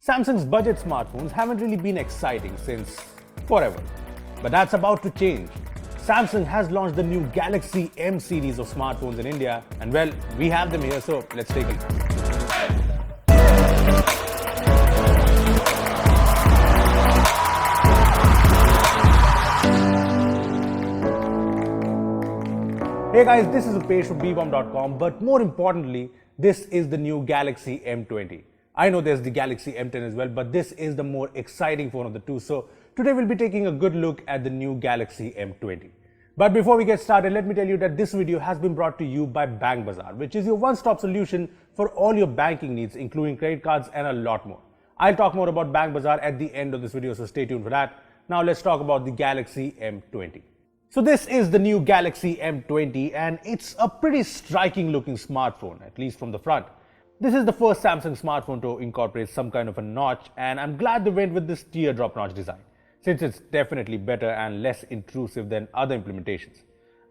Samsung's budget smartphones haven't really been exciting since forever. But that's about to change. Samsung has launched the new Galaxy M series of smartphones in India, and well, we have them here, so let's take a look. Hey guys, this is Upesh from bbomb.com, but more importantly, this is the new Galaxy M20. I know there's the Galaxy M10 as well, but this is the more exciting phone of the two. So today we'll be taking a good look at the new Galaxy M20. But before we get started, let me tell you that this video has been brought to you by Bank Bazaar, which is your one-stop solution for all your banking needs, including credit cards and a lot more. I'll talk more about Bank Bazaar at the end of this video, so stay tuned for that. Now let's talk about the Galaxy M20. So this is the new Galaxy M20 and it's a pretty striking looking smartphone, at least from the front. This is the first Samsung smartphone to incorporate some kind of a notch, and I'm glad they went with this teardrop notch design, since it's definitely better and less intrusive than other implementations.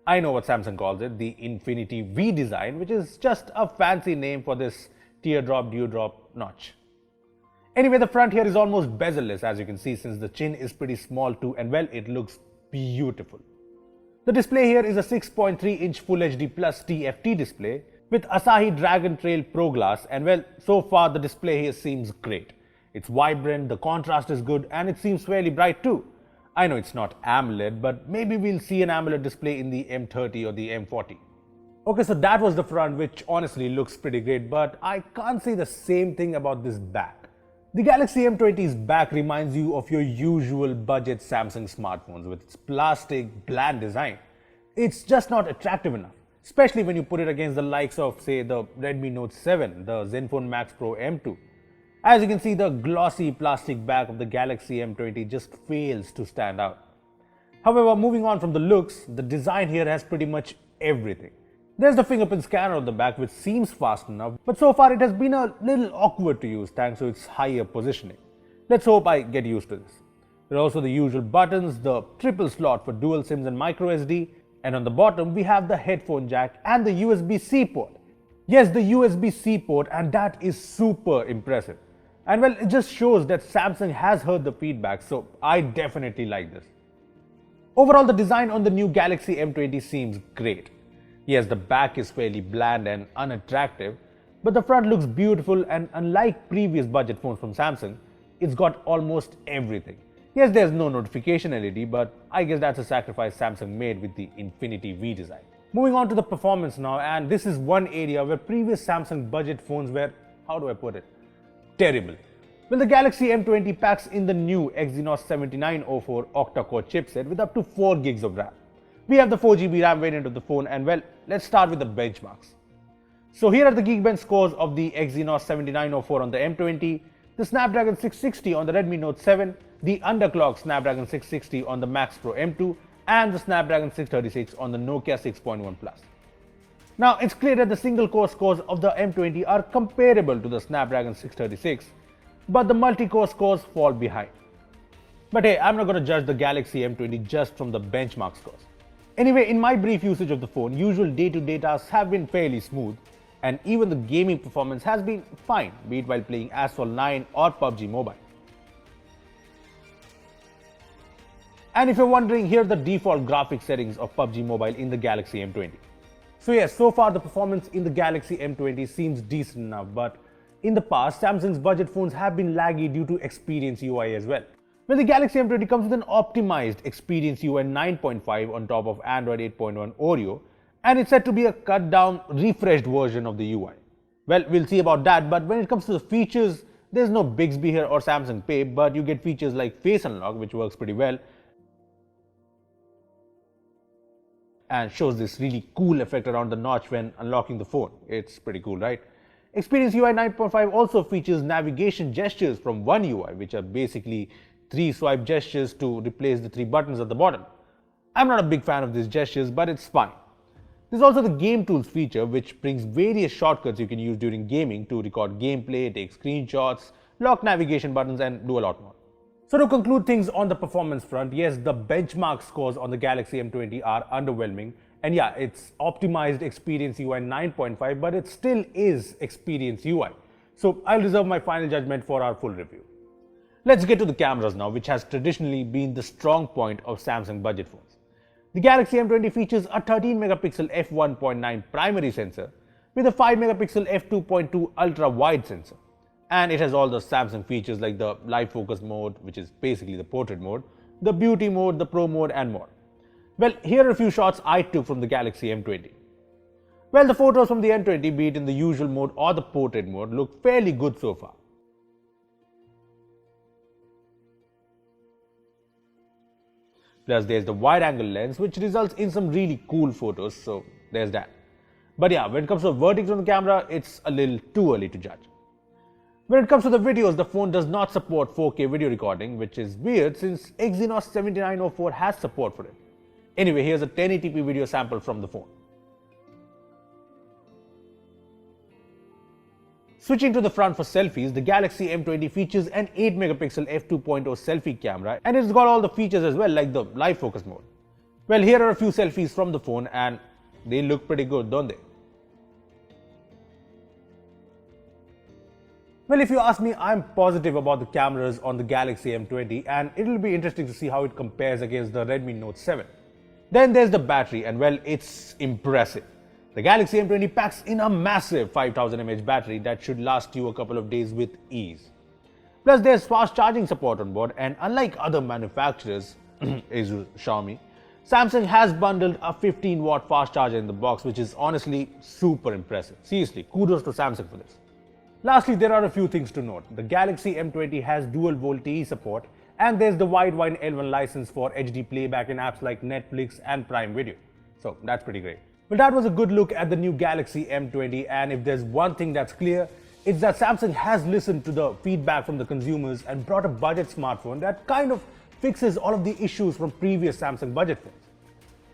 I know what Samsung calls it, the Infinity V design, which is just a fancy name for this teardrop dewdrop notch. Anyway, the front here is almost bezel-less, as you can see, since the chin is pretty small too, and well, it looks beautiful. The display here is a 6.3-inch Full HD Plus TFT display with Asahi Dragon Trail Pro Glass, and well, so far the display here seems great. It's vibrant, the contrast is good, and it seems fairly bright too. I know it's not AMOLED, but maybe we'll see an AMOLED display in the M30 or the M40. Okay, so that was the front, which honestly looks pretty great, but I can't say the same thing about this back. The Galaxy M20's back reminds you of your usual budget Samsung smartphones with its plastic, bland design. It's just not attractive enough, especially when you put it against the likes of, say, the Redmi Note 7, the Zenfone Max Pro M2. As you can see, the glossy plastic back of the Galaxy M20 just fails to stand out. However, moving on from the looks, the design here has pretty much everything. There's the fingerprint scanner on the back, which seems fast enough, but so far it has been a little awkward to use thanks to its higher positioning. Let's hope I get used to this. There are also the usual buttons, the triple slot for dual SIMs and micro SD, and on the bottom we have the headphone jack and the USB-C port. Yes, the USB-C port, and that is super impressive. And well, it just shows that Samsung has heard the feedback, so I definitely like this. Overall, the design on the new Galaxy M20 seems great. Yes, the back is fairly bland and unattractive, but the front looks beautiful, and unlike previous budget phones from Samsung, it's got almost everything. Yes, there's no notification LED, but I guess that's a sacrifice Samsung made with the Infinity V design. Moving on to the performance now, and this is one area where previous Samsung budget phones were, how do I put it, terrible. Well, the Galaxy M20 packs in the new Exynos 7904 octa-core chipset with up to 4 gigs of RAM. We have the 4GB RAM variant of the phone, and well, let's start with the benchmarks. So here are the Geekbench scores of the Exynos 7904 on the M20, the Snapdragon 660 on the Redmi Note 7, the underclocked Snapdragon 660 on the Max Pro M2, and the Snapdragon 636 on the Nokia 6.1 Plus. Now, it's clear that the single-core scores of the M20 are comparable to the Snapdragon 636, but the multi-core scores fall behind. But hey, I'm not going to judge the Galaxy M20 just from the benchmark scores. Anyway, in my brief usage of the phone, usual day-to-day tasks have been fairly smooth, and even the gaming performance has been fine, be it while playing Asphalt 9 or PUBG Mobile. And if you're wondering, here are the default graphics settings of PUBG Mobile in the Galaxy M20. So yes, so far the performance in the Galaxy M20 seems decent enough, but in the past, Samsung's budget phones have been laggy due to Experience UI as well. Well, the Galaxy M20 comes with an optimized Experience UI 9.5 on top of Android 8.1 Oreo, and it's said to be a cut-down, refreshed version of the UI. Well, we'll see about that, but when it comes to the features, there's no Bixby here or Samsung Pay, but you get features like Face Unlock, which works pretty well, and shows this really cool effect around the notch when unlocking the phone. It's pretty cool, right? Experience UI 9.5 also features navigation gestures from One UI, which are basically 3 swipe gestures to replace the 3 buttons at the bottom. I'm not a big fan of these gestures, but it's fine. There's also the Game Tools feature, which brings various shortcuts you can use during gaming to record gameplay, take screenshots, lock navigation buttons, and do a lot more. So to conclude things on the performance front, yes, the benchmark scores on the Galaxy M20 are underwhelming. And yeah, it's optimized Experience UI 9.5, but it still is Experience UI. So I'll reserve my final judgment for our full review. Let's get to the cameras now, which has traditionally been the strong point of Samsung budget phones. The Galaxy M20 features a 13 megapixel f1.9 primary sensor with a 5 megapixel f2.2 ultra wide sensor. And it has all the Samsung features like the live focus mode, which is basically the portrait mode, the beauty mode, the pro mode, and more. Well, here are a few shots I took from the Galaxy M20. Well, the photos from the M20, be it in the usual mode or the portrait mode, look fairly good so far. Plus, there's the wide angle lens, which results in some really cool photos, so there's that. But yeah, when it comes to vertics on the camera, it's a little too early to judge. When it comes to the videos, the phone does not support 4K video recording, which is weird since Exynos 7904 has support for it. Anyway, here's a 1080p video sample from the phone. Switching to the front for selfies, the Galaxy M20 features an 8 megapixel f2.0 selfie camera, and it's got all the features as well, like the live focus mode. Well, here are a few selfies from the phone and they look pretty good, don't they? Well, if you ask me, I'm positive about the cameras on the Galaxy M20, and it'll be interesting to see how it compares against the Redmi Note 7. Then there's the battery, and well, it's impressive. The Galaxy M20 packs in a massive 5000 mAh battery that should last you a couple of days with ease. Plus, there's fast charging support on board, and unlike other manufacturers, Xiaomi, Samsung has bundled a 15-watt fast charger in the box, which is honestly super impressive. Seriously, kudos to Samsung for this. Lastly, there are a few things to note. The Galaxy M20 has dual VoLTE support, and there's the Widevine L1 license for HD playback in apps like Netflix and Prime Video. So that's pretty great. Well, that was a good look at the new Galaxy M20, and if there's one thing that's clear, it's that Samsung has listened to the feedback from the consumers and brought a budget smartphone that kind of fixes all of the issues from previous Samsung budget phones.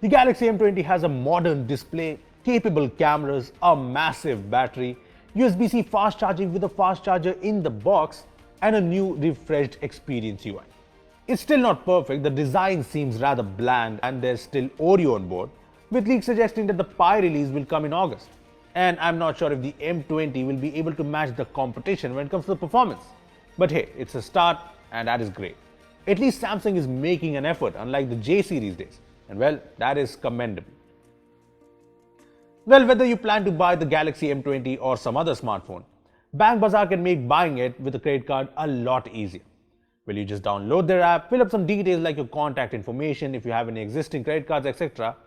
The Galaxy M20 has a modern display, capable cameras, a massive battery, USB-C fast charging with a fast charger in the box, and a new refreshed experience UI. It's still not perfect, the design seems rather bland, and there's still Oreo on board, with leaks suggesting that the Pi release will come in August. And I'm not sure if the M20 will be able to match the competition when it comes to the performance. But hey, it's a start, and that is great. At least Samsung is making an effort, unlike the J series days, and well, that is commendable. Well, whether you plan to buy the Galaxy M20 or some other smartphone, Bank Bazaar can make buying it with a credit card a lot easier. Well, you just download their app, fill up some details like your contact information, if you have any existing credit cards, etc.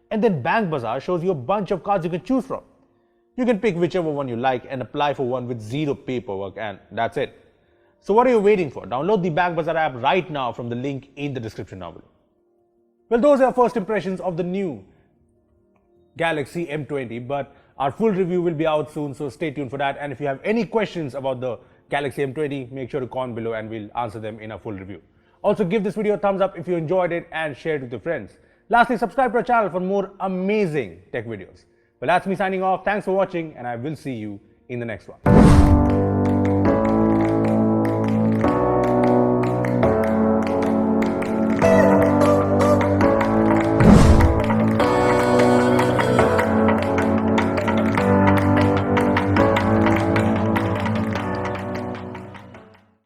And then Bank Bazaar shows you a bunch of cards you can choose from. You can pick whichever one you like and apply for one with zero paperwork, and that's it. So what are you waiting for? Download the Bank Bazaar app right now from the link in the description down below. Well, those are our first impressions of the new Galaxy M20, but our full review will be out soon, so stay tuned for that. And if you have any questions about the Galaxy M20, make sure to comment below and we'll answer them in a full review. Also, give this video a thumbs up if you enjoyed it and share it with your friends. Lastly, subscribe to our channel for more amazing tech videos. Well, that's me signing off. Thanks for watching, and I will see you in the next one.